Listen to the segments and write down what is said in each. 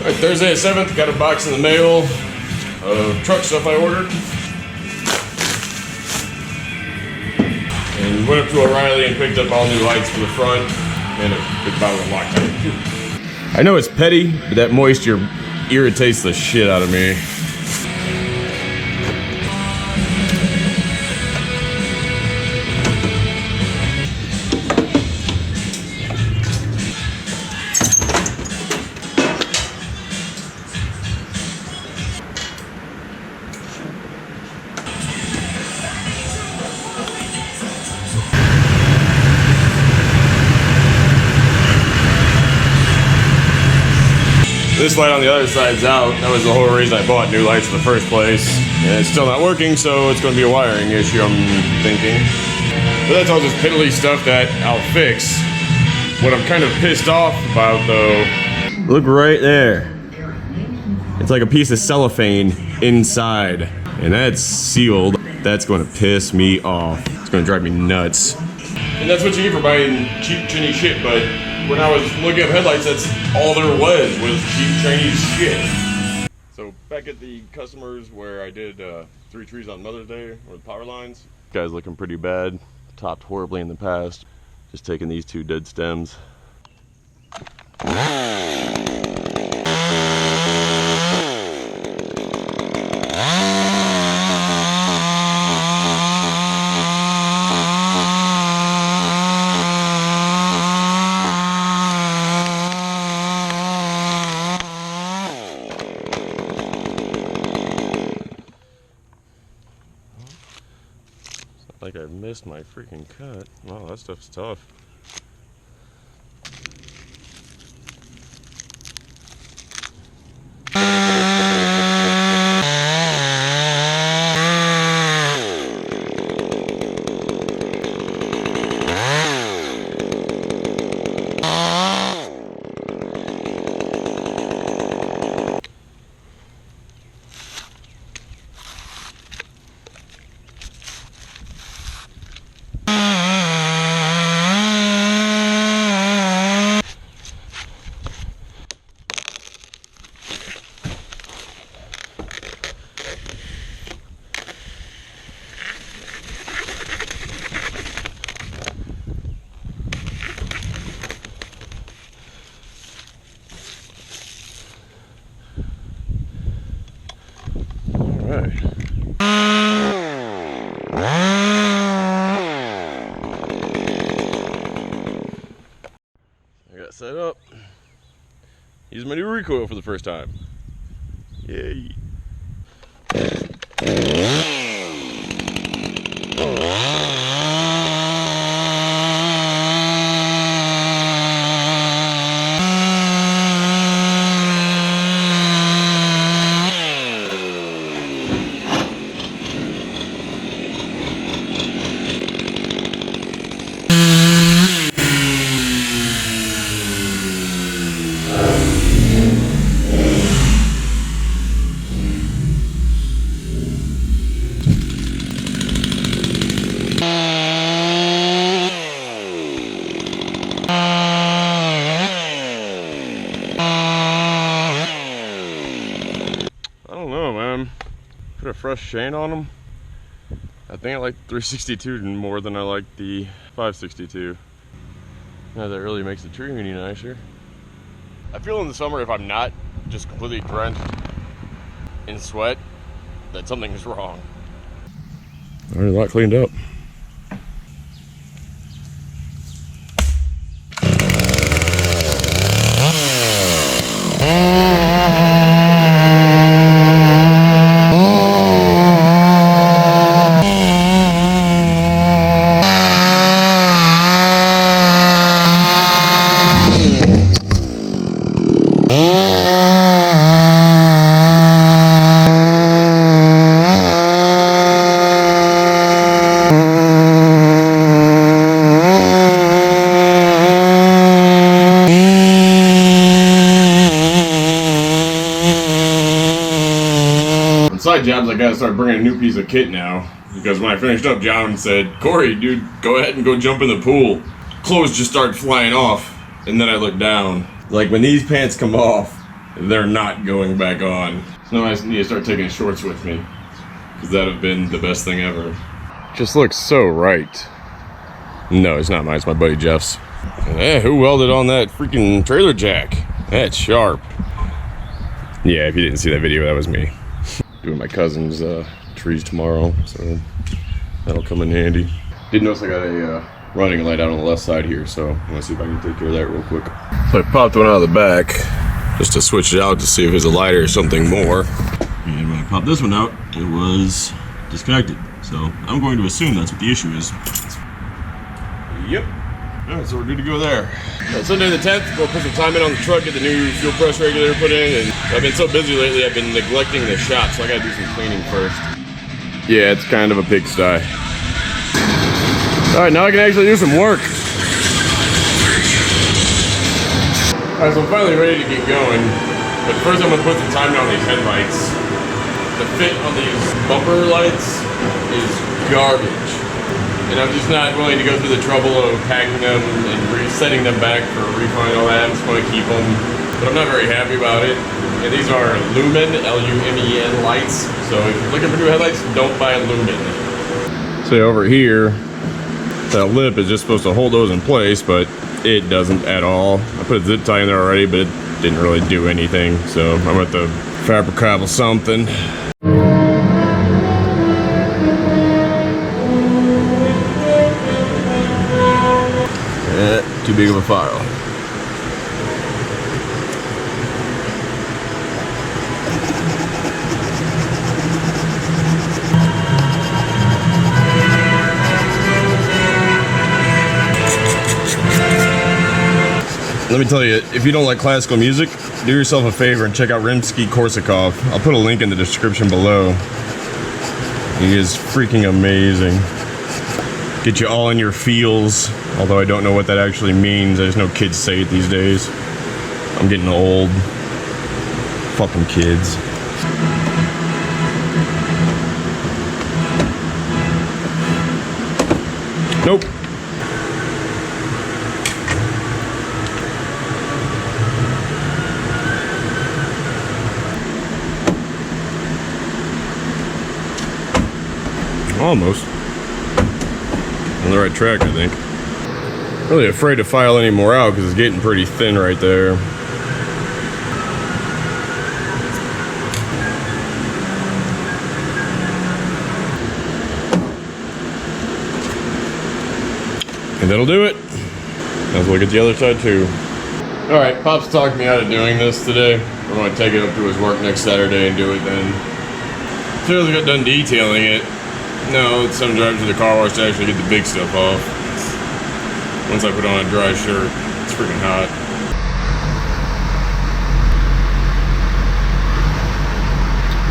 Alright, Thursday the 7th, got a box in the mail of truck stuff I ordered. And went up to O'Reilly and picked up all new lights for the front and a big bottle of Loctite. I know it's petty, but that moisture irritates the shit out of me. This light on the other side's out. That was the whole reason I bought new lights in the first place. And it's still not working, so it's going to be a wiring issue, I'm thinking. But that's all just piddly stuff that I'll fix. What I'm kind of pissed off about, though... Look right there. It's like a piece of cellophane inside. And that's sealed. That's going to piss me off. It's going to drive me nuts. And that's what you get for buying cheap Chinese shit, but when I was looking at headlights, that's all there was cheap Chinese shit. So back at the customers where I did 3 trees on Mother's Day, or the power lines. Guy's looking pretty bad, topped horribly in the past. Just taking these 2 dead stems. Like I missed my freaking cut. Wow, that stuff's tough. Alright. I got set up. Using my new recoil for the first time. Yay. Put a fresh chain on them. I think I like the 362 more than I like the 562. Now that really makes the tree any nicer. I feel in the summer, if I'm not just completely drenched in sweat, that something is wrong. Alright, a lot cleaned up. Side jobs, I gotta start bringing a new piece of kit now, because when I finished up, John said, "Corey, dude, go ahead and go jump in the pool." Clothes just start flying off, and then I look down. Like when these pants come off, they're not going back on. So now I need to start taking shorts with me, because that would have been the best thing ever. Just looks so right. No, it's not mine, it's my buddy Jeff's. Who welded on that freaking trailer jack? That's sharp. Yeah, if you didn't see that video, that was me. Doing my cousin's trees tomorrow, so that'll come in handy. Did notice I got a running light out on the left side here, so I'm gonna see if I can take care of that real quick. So I popped one out of the back just to switch it out to see if it's a lighter or something more. And when I popped this one out, it was disconnected. So I'm going to assume that's what the issue is. Yep. Alright, so we're good to go there. Sunday the 10th, we'll put some time in on the truck, get the new fuel press regulator put in, and I've been so busy lately I've been neglecting the shop, so I gotta do some cleaning first. Yeah, it's kind of a pigsty. Alright, now I can actually do some work. Alright, so I'm finally ready to get going, but first I'm gonna put some time on these headlights. The fit on these bumper lights is garbage. And I'm just not willing to go through the trouble of packing them and resetting them back for a refund and all that. I'm just going to keep them, but I'm not very happy about it. And these are Lumen, L-U-M-E-N lights. So if you're looking for new headlights, don't buy Lumen. So over here, that lip is just supposed to hold those in place, but it doesn't at all. I put a zip tie in there already, but it didn't really do anything. So I'm going to have to fabricate something. Too big of a file. Let me tell you, if you don't like classical music, do yourself a favor and check out Rimsky-Korsakov. I'll put a link in the description below. He is freaking amazing. Get you all in your feels, although I don't know what that actually means. I just know kids say it these days. I'm getting old. Fucking kids. Nope. Almost. On the right track, I think. Really afraid to file any more out because it's getting pretty thin right there. And that'll do it. Let's look at the other side too. Alright, Pop's talked me out of doing this today. I'm going to take it up to his work next Saturday and do it then. As soon as I got done detailing it, no, it's some drive to the car wash to actually get the big stuff off. Once I put on a dry shirt, it's freaking hot.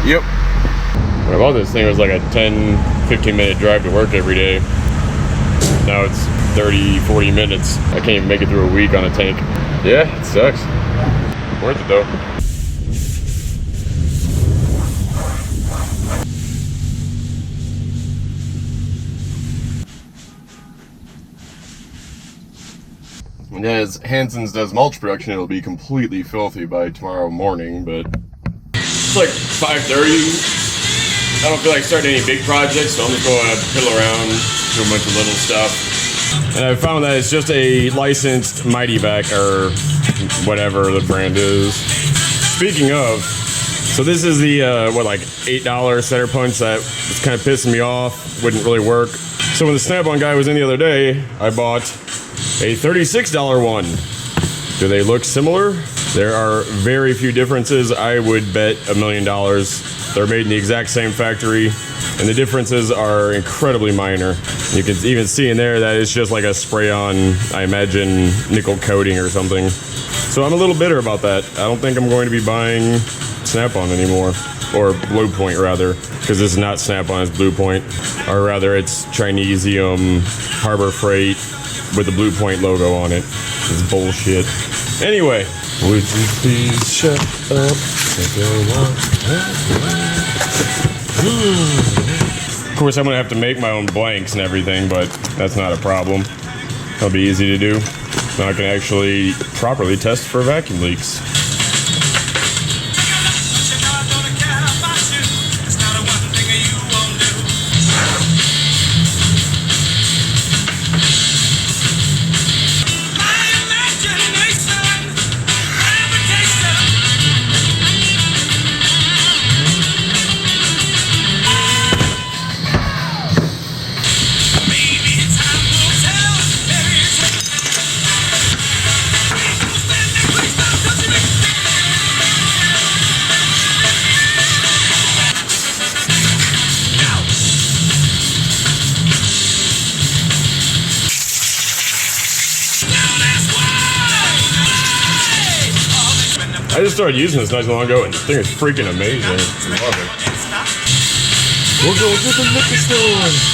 Yep. When I bought this thing, it was like a 10-15 minute drive to work every day. Now it's 30-40 minutes. I can't even make it through a week on a tank. Yeah, it sucks. Worth it though. And as Hansen's does mulch production, it'll be completely filthy by tomorrow morning, but it's like 5:30. I don't feel like starting any big projects, so I'm just going to piddle around, do a bunch of little stuff. And I found that it's just a licensed Mighty Vac or whatever the brand is. Speaking of, so this is the, like $8 center punch that was kind of pissing me off, wouldn't really work. So when the Snap-on guy was in the other day, I bought a $36 one. Do they look similar? There are very few differences. I would bet $1 million. They're made in the exact same factory, and the differences are incredibly minor. You can even see in there that it's just like a spray-on, I imagine, nickel coating or something. So I'm a little bitter about that. I don't think I'm going to be buying Snap-on anymore. Or Blue Point, rather, because this is not Snap-on, it's Blue Point. Or rather, it's Chinesium Harbor Freight with the Blue Point logo on it. It's bullshit. Anyway, would you please shut up? Of course, I'm gonna have to make my own blanks and everything, but that's not a problem. That'll be easy to do. Now I can actually properly test for vacuum leaks. just started using this not too long ago, and this thing is freaking amazing. I love it. We'll go to the liquor store.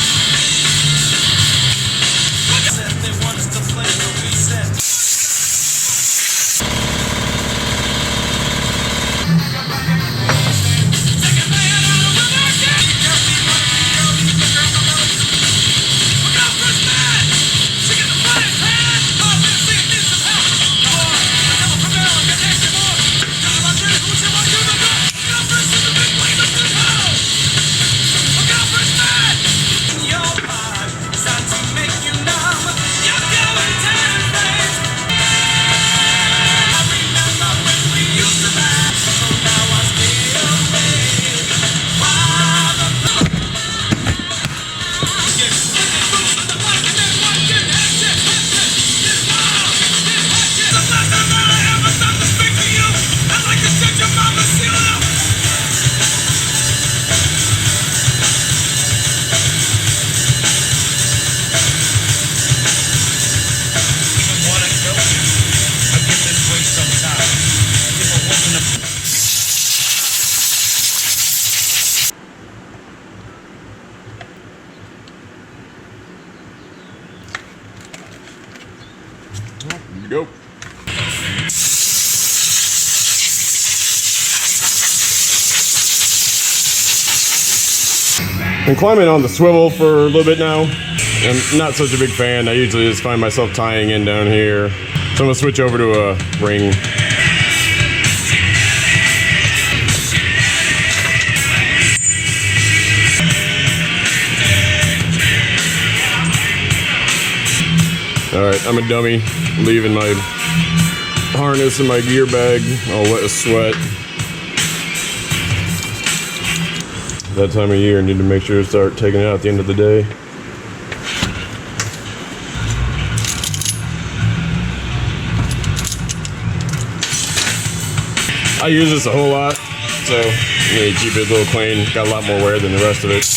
Here we go. I'm climbing on the swivel for a little bit now. I'm not such a big fan. I usually just find myself tying in down here. So I'm gonna switch over to a ring. Alright, I'm a dummy, leaving my harness in my gear bag, all wet with sweat. That time of year, I need to make sure to start taking it out at the end of the day. I use this a whole lot, so I'm gonna keep it a little clean. Got a lot more wear than the rest of it.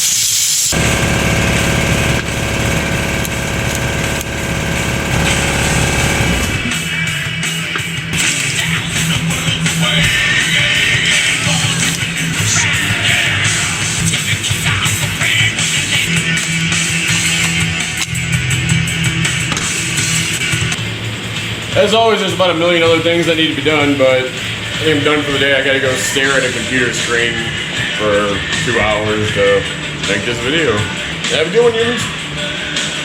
As always, there's about a million other things that need to be done, but I think I'm done for the day. I gotta go stare at a computer screen for 2 hours to make this video. Have a good one, humans.